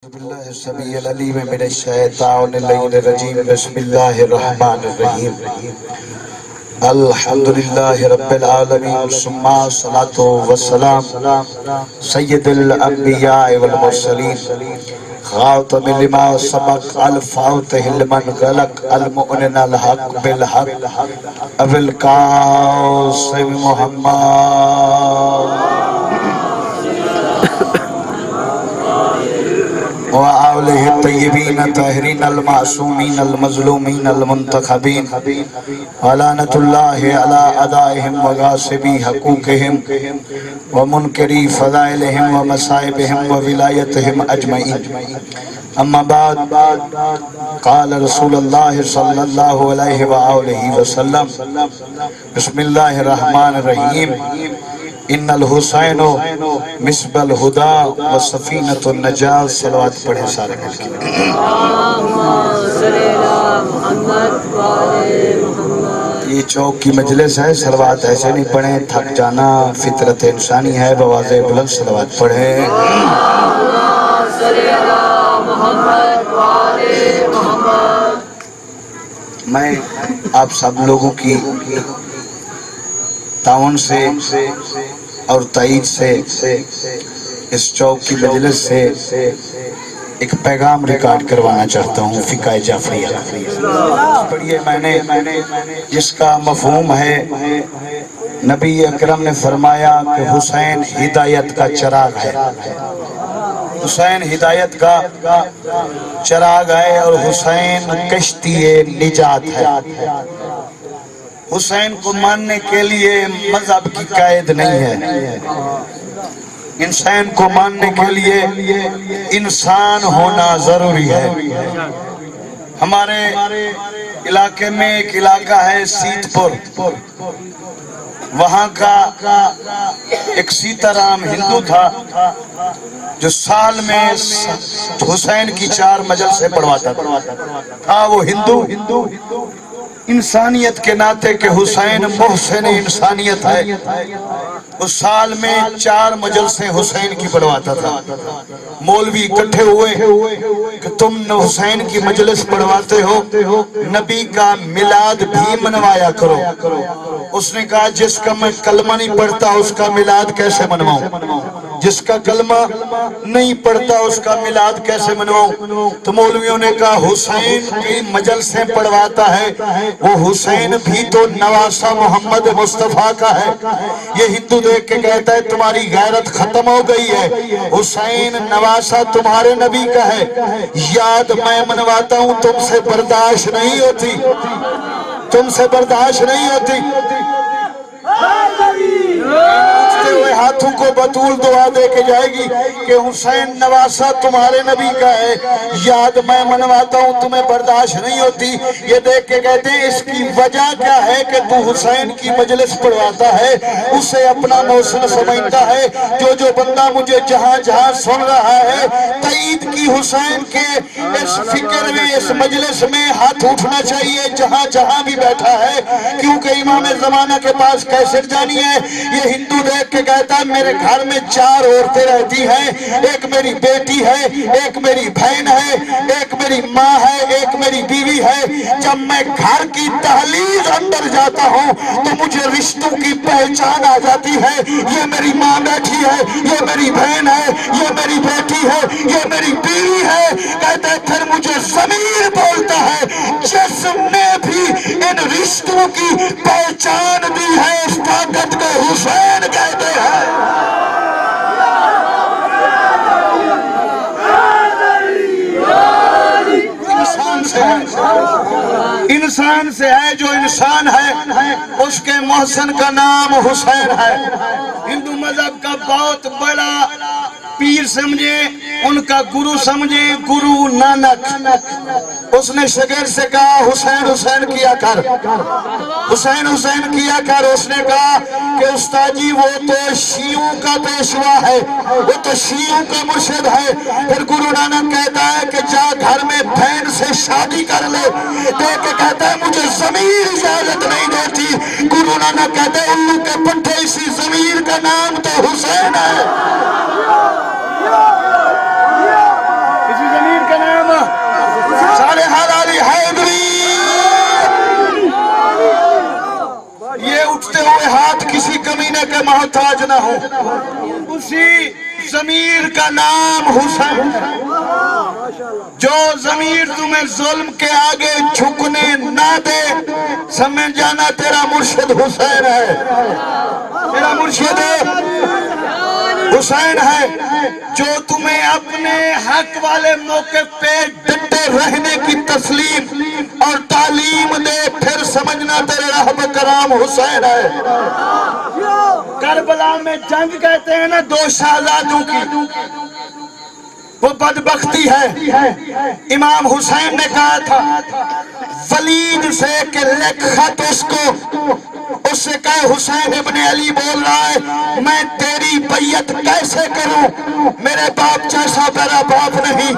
باللہ السمیع العلیم من الشیطان اللعین الرجیم بسم اللہ الرحمن الرحیم الحمدللہ رب العالمین ثم الصلاة والسلام سید الانبیاء والمرسلین خاتم لما سبق الفاتح لمن غلق المؤمن الحق بالحق ابو القاسم محمد وآلہ الطیبین الطاہرین المعصومین المظلومین المنتخبین ولعنۃ اللہ علی اعدائہم وغاصبی حقوقہم ومنکری فضائلہم ومصائبہم وولایتہم اجمعین اما بعد قال رسول اللہ صلی اللہ علیہ وآلہ وسلم بسم اللہ الرحمن الرحیم ان الحسین مصباح الہدی و سفینۃ النجاۃ صلوات پڑھیں سارے مل کے یہ چوک کی مجلس ہے، صلوات ایسے نہیں پڑھیں، تھک جانا فطرت انسانی ہے، بواز بلند صلوات پڑھیں۔ میں آپ سب لوگوں کی تعاون سے اور تائید سے اس چوک کی مجلس سے ایک پیغام ریکارڈ کروانا چاہتا ہوں فقہ جعفریہ پڑھیے میں نے، جس کا مفہوم ہے نبی اکرم نے فرمایا کہ حسین ہدایت کا چراغ ہے، حسین ہدایت کا چراغ ہے اور حسین کشتی نجات ہے۔ حسین کو ماننے کے لیے مذہب کی قید نہیں ہے، انسان کو ماننے کے لیے انسان ہونا ضروری ہے۔ ہمارے علاقے میں ایک علاقہ ہے سیت پور، وہاں کا ایک سیتارام ہندو تھا جو سال میں حسین کی 4 مجلسیں پڑھواتا تھا۔ وہ ہندو انسانیت کے ناطے کہ حسین محسن انسانیت ہے، اس سال میں 4 مجلسیں حسین کی پڑھواتا تھا۔ مولوی اکٹھے ہوئے کہ تم حسین کی مجلس پڑھواتے ہو، نبی کا میلاد بھی منوایا کرو۔ اس نے کہا جس کا میں کلمہ نہیں پڑھتا اس کا میلاد کیسے منواؤں، جس کا کلمہ نہیں پڑھتا اس کا میلاد کیسے منواؤں؟ تو مولویوں نے کہا حسین کی مجلسیں پڑھواتا ہے، وہ حسین بھی تو نواسہ محمد مصطفیٰ کا ہے۔ یہ ہندو دیکھ کے کہتا ہے تمہاری غیرت ختم ہو گئی ہے، حسین نواسہ تمہارے نبی کا ہے، یاد میں منواتا ہوں تم سے برداشت نہیں ہوتی، تم سے برداشت نہیں ہوتی۔ اٹھتے ہوئے ہاتھوں کو بطول دعا دے کے جائے گی کہ حسین نواسہ تمہارے نبی کا ہے، یاد میں منواتا ہوں تمہیں برداشت نہیں ہوتی۔ یہ دیکھ کے کہتے ہیں اس کی وجہ کیا ہے کہ تو حسین کی مجلس پڑھواتا ہے، اسے اپنا محسن سمجھتا ہے۔ جو بندہ مجھے جہاں جہاں سن رہا ہے تائید کی حسین کے اس فکر میں اس مجلس میں ہاتھ اٹھنا چاہیے جہاں جہاں بھی بیٹھا ہے، کیونکہ امام زمانہ کے پاس کیسٹ جانی ہے۔ یہ ہندو دیکھ کے کہتا ہے میرے گھر میں 4 عورتیں رہتی ہیں، ایک میری بیٹی ہے، ایک میری بہن ہے، ایک میری ماں ہے، ایک میری بیوی ہے۔ جب میں گھر کی دہلیز اندر جاتا ہوں تو مجھے رشتوں کی پہچان آ جاتی ہے، یہ میری ماں بیٹھی ہے، یہ میری بہن ہے، یہ میری بیٹی ہے، یہ میری بیوی ہے۔ کہتا ہے پھر مجھے ضمیر بولتا ہے جس نے بھی ان رشتوں کی پہچان دی ہے اس طاقت کو حسین کہتے ہیں۔ انسان سے ہے جو انسان ہے، اس کے محسن کا نام حسین ہے۔ ہندو مذہب کا بہت بڑا پیر سمجھے، ان کا گرو سمجھے گرو نانک۔ اس نے شاگرد سے کہا حسین حسین کیا کر، حسین حسین کیا کر۔ اس نے کہا کہ استاد جی وہ تو شیعوں کا پیشوا ہے، وہ تو شیعوں کا مرشد ہے۔ پھر گرو نانک کہتا ہے کہ جا گھر میں بہن سے شادی کر لے۔ دیکھ کے کہتا ہے مجھے ضمیر اجازت نہیں دیتی۔ گرو نانک کہتا ہے الو کے پٹھے اسی ضمیر کا نام تو حسین ہے۔ محتاج نہ ہوں. اسی ضمیر کا نام حسین ہے. جو ضمیر تمہیں ظلم کے آگے جھکنے نہ دے، سمجھ جانا تیرا مرشد حسین ہے. تیرا مرشد حسین ہے. جو تمہیں اپنے حق والے موقف پہ ڈٹے رہنے کی تسلیم اور تعلیم دے، پھر سمجھنا تیرے رہب کرام حسین ہے. کربلا میں جنگ کہتے ہیں نا دو شہزادوں کی، وہ بدبختی ہے. امام حسین نے کہا تھا ولید سے کہ لکھ خط اس کو، اس سے کہے حسین ابن علی بول رہا ہے میں تیری بیعت کیسے کروں؟ میرے باپ جیسا تیرا باپ نہیں،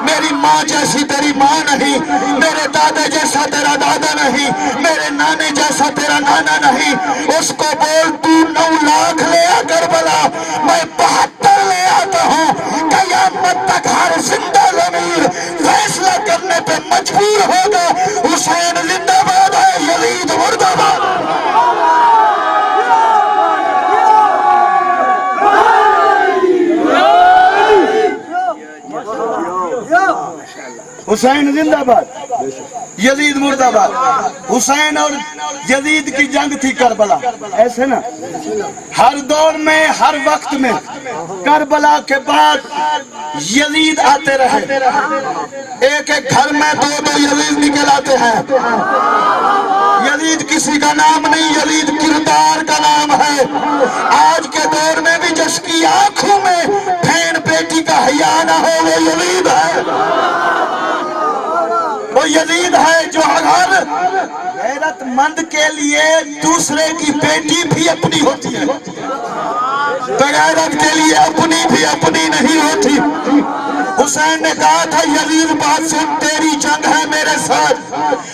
میری ماں جیسی تیری ماں نہیں، میرے دادا جیسا تیرا دادا نہیں، میرے نانے جیسا تیرا نانا نہیں. اس کو بول تو 9 لاکھ لے آ کربلا، میں 72 لے آتا ہوں. قیامت تک ہر زندہ ضمیر فیصلہ کرنے پہ مجبور ہوگا حسین زندہ باد ہے، یزید مردہ باد. حسین زندہ باد، یزید مردہ باد. حسین اور یزید کی جنگ تھی کربلا، ایسے نا ہر دور میں ہر وقت میں. کربلا کے بعد یزید آتے رہے، ایک ایک گھر میں 2 یزید نکل آتے ہیں. یزید کسی کا نام نہیں، یزید کردار کا نام ہے. آج کے دور میں بھی جس کی آنکھوں میں بہن بیٹی کا حیا نہ ہو وہ یزید ہے. وہ یزید ہے جو اگر غیرت مند کے لیے دوسرے کی بیٹی بھی اپنی ہوتی ہے، بغیرت کے لیے اپنی بھی اپنی نہیں ہوتی. حسین نے کہا تھا یزید بات سن، تیری جنگ ہے میرے ساتھ.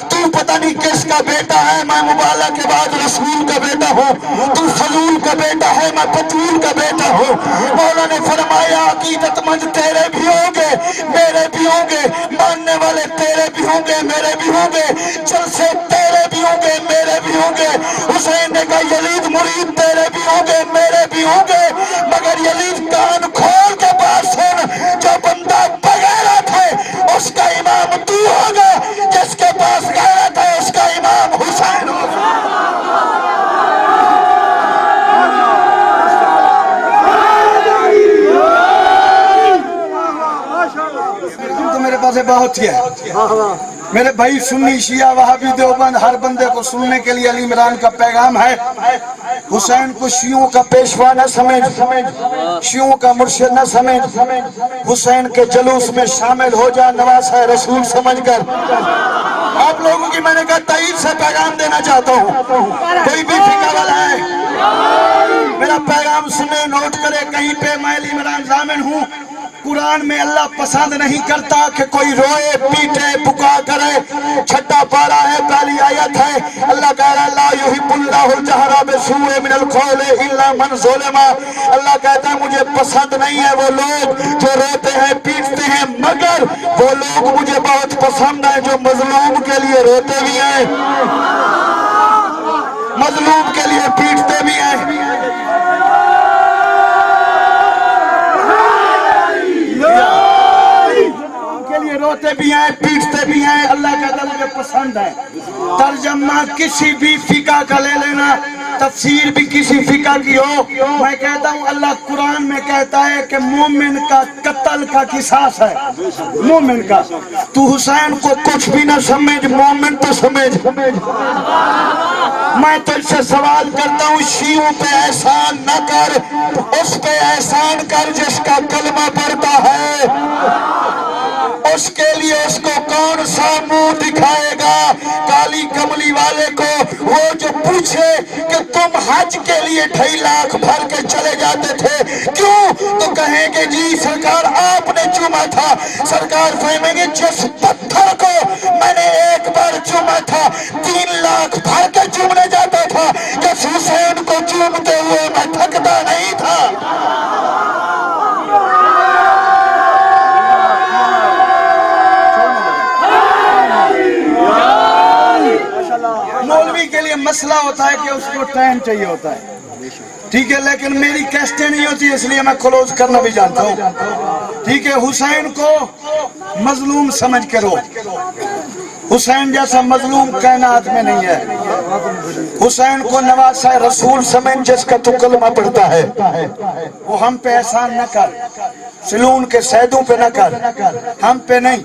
تو پتہ نہیں کس کا بیٹا ہے، میں مبالغہ کے بعد رسول کا بیٹا ہوں. تو فضول کا بیٹا ہے، میں بطول کا بیٹا ہوں. مولا نے فرمایا عقیدت مند تیرے بھی ہوں گے میرے بھی ہوں گے، ماننے والے تیرے بھی ہوں گے میرے بھی ہوں گے، جلسے تیرے بھی ہوں گے میرے بھی ہوں گے. حسین نے کہا یزید مرید تیرے بھی ہوں گے میرے بھی ہوں گے، مگر یزید کان کھول کے بات سن، جو بندہ بغیرت ہے اس کا امام تو ہوگا، جس کے پاس غیرت ہے اس کا امام حسین ہوگا. تو میرے پاس بہت ہی ہے میرے بھائی، سنی شیعہ وہابی دیوبند، ہر بندے کو سننے کے لیے علی عمران کا پیغام ہے. حسین کو شیعوں کا پیشوا نہ سمجھ، شیعوں کا مرشد نہ سمجھ، حسین کے جلوس میں شامل ہو جا نواسہ رسول سمجھ کر. آپ لوگوں کی میں نے کہا تائید سے پیغام دینا چاہتا ہوں. کوئی بھی فقہ والا ہے میرا پیغام سنے، نوٹ کرے. کہیں پہ میں علی عمران ضامن ہوں. قرآن میں اللہ پسند نہیں کرتا کہ کوئی روئے پیٹے بکا کرے. 6 پارہ ہے، پہلی آیت ہے. اللہ کہہ رہا لا یحب اللہ الجہر بالسوء من القول الا من ظلم. اللہ کہتا ہے مجھے پسند نہیں ہے وہ لوگ جو روتے ہیں پیٹتے ہیں، مگر وہ لوگ مجھے بہت پسند ہیں جو مظلوم کے لیے روتے بھی ہیں، مظلوم کے لیے پیٹتے بھی ہیں. روتے بھی ہیں پیٹتے بھی ہیں، اللہ کہتا مجھے پسند ہے. ترجمہ کسی بھی فقہ کا لے لینا، تفسیر بھی کسی فقہ کی ہو. میں کہتا ہوں اللہ قرآن میں کہتا ہے کہ مومن کا قتل کا قصاص ہے، مومن کا. تو حسین کو کچھ بھی نہ سمجھ، مومن تو سمجھ. میں تجھ سے سوال کرتا ہوں شیعوں پہ احسان نہ کر، اس پہ احسان کر جس کا کلمہ پڑھتا ہے. اس کے لیے اس کو کون سا منہ دکھائے گا؟ کالی کملی والے کو وہ جو پوچھے کہ تم حج کے لیے 2.5 لاکھ بھر کے چلے جاتے تھے کیوں؟ تو کہیں گے جی سرکار آپ نے چوما تھا. سرکار فہمیں گے جس پتھر کو میں نے ایک بار چوما تھا 3 لاکھ بھر کے چومنے جاتا تھا. جس حسین کو چومتے ہوئے میں تھکتا نہیں تھا. مولوی کے لیے مسئلہ ہوتا ہے کہ اس کو ٹائم چاہیے ہوتا ہے. ٹھیک ہے، لیکن میری کیسٹیں نہیں ہوتی اس لیے میں کلوز کرنا بھی جانتا ہوں۔ ٹھیک ہے، حسین کو مظلوم سمجھ کے رو، حسین جیسا مظلوم کائنات میں نہیں ہے۔ حسین کو نواسہ رسول سمجھ جس کا تو کلمہ پڑھتا ہے، وہ ہم پہ احسان نہ کر، سلون کے سیدوں پہ نہ کر، ہم پہ نہیں،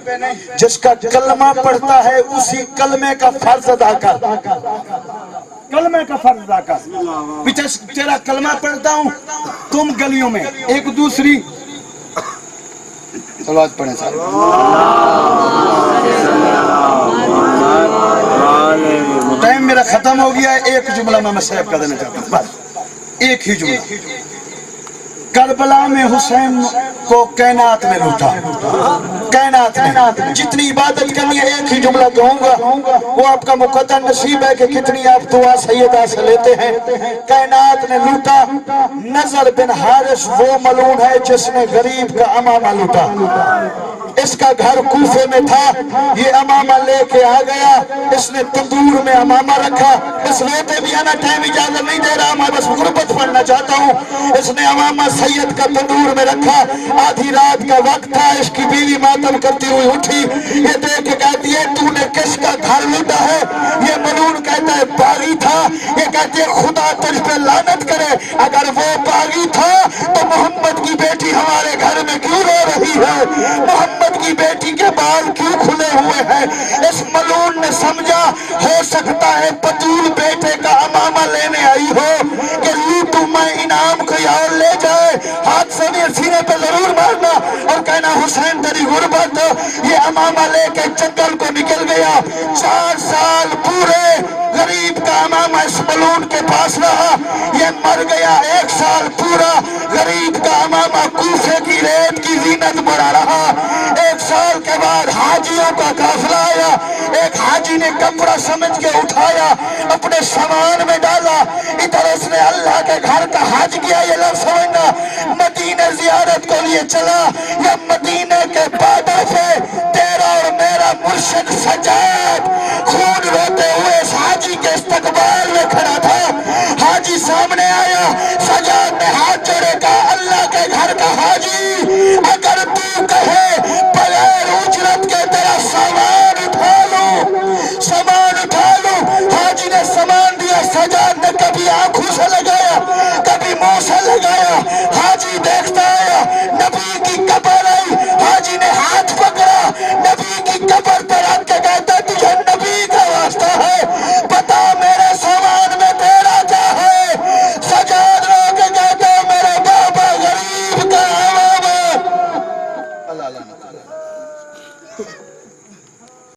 جس کا کلمہ پڑھتا ہے اسی کلمے کا فرض ادا کر، کلمے کا فرض ادا کر۔ پیچھے تیرا کلمہ پڑھتا ہوں، تم گلیوں میں ایک دوسری صلوات پڑھیں صاحب۔ ٹائم میرا ختم ہو گیا ہے، ایک جملہ میں سیب کر دینا چاہتا ہوں، بس ایک ہی جملہ۔ کربلا میں حسین کو کائنات میں لوٹا، کائنات میں جتنی عبادت کرنی ہے ایک ہی جملہ کہوں گا، وہ آپ کا مقدر نصیب ہے کہ کتنی آپ دعا سیدہ سے لیتے ہیں۔ کائنات نے لوٹا، نظر بن حارث وہ ملعون ہے جس نے غریب کا امامہ لوٹا۔ اس کا گھر کوفے میں تھا، یہ امامہ لے کے آ گیا، اس نے تندور میں امامہ رکھا۔ اس روتے بھی آنا ٹائم اجازت نہیں دے رہا، میں بس غربت پڑھنا چاہتا ہوں۔ اس نے امامہ سید کا تندور میں رکھا، آدھی رات کا وقت تھا، اس کی بیوی ماتم کرتی ہوئی اٹھی، یہ دیکھ کے کہتی ہے تو نے کس کا گھر لوٹا ہے؟ یہ ملعون کہتا ہے باغی تھا، یہ کہتی ہے خدا تجھ پہ لعنت کرے، اگر وہ باغی تھا تو محمد کی بیٹی ہمارے گھر میں کیوں رو رہی ہے؟ محمد کی بیٹی کے بال کیوں کھلے ہوئے ہیں؟ اس ملعون نے سمجھا ہو سکتا ہے بطول بیٹے کا امامہ لینے آئی ہو کہ لوٹوں میں انعام کوئی اور لے جائے، ہاتھ سے سینے پہ ضرور مارنا اور کہنا حسین تیری غربت۔ یہ امامہ لے کے جنگل کو نکل گیا، 4 سال پورے غریب کا امامہ اس ملعون کے پاس رہا، یہ مر گیا۔ 1 سال پورا غریب کا امامہ کوفے کی ریت کی زینت بڑھا رہا۔ 1 سال کے بعد حاجیوں کا قافلہ آیا، ایک حاجی نے کپڑا سمجھ کے اٹھایا، اپنے سامان میں ڈالا، ادھر اس نے اللہ کے گھر کا حج کیا۔ یہ لفظ سمجھنا، مدینہ زیارت کو لیے چلا، یا مدینہ کے بادہ سے تیرا اور میرا مرشد سجاد خون روتے ہوئے اس حاجی کے استقبال میں کھڑا تھا۔ حاجی سامنے آیا، سجاد نے ہاتھ جوڑے کہا اللہ کے گھر کا حاجی اگر تو کہے بغیر اجرت کے تیرا سامان اٹھا لوں، سامان اٹھا لوں۔ حاجی نے سامان دیا، سجاد نے کبھی آنکھوں سے لگا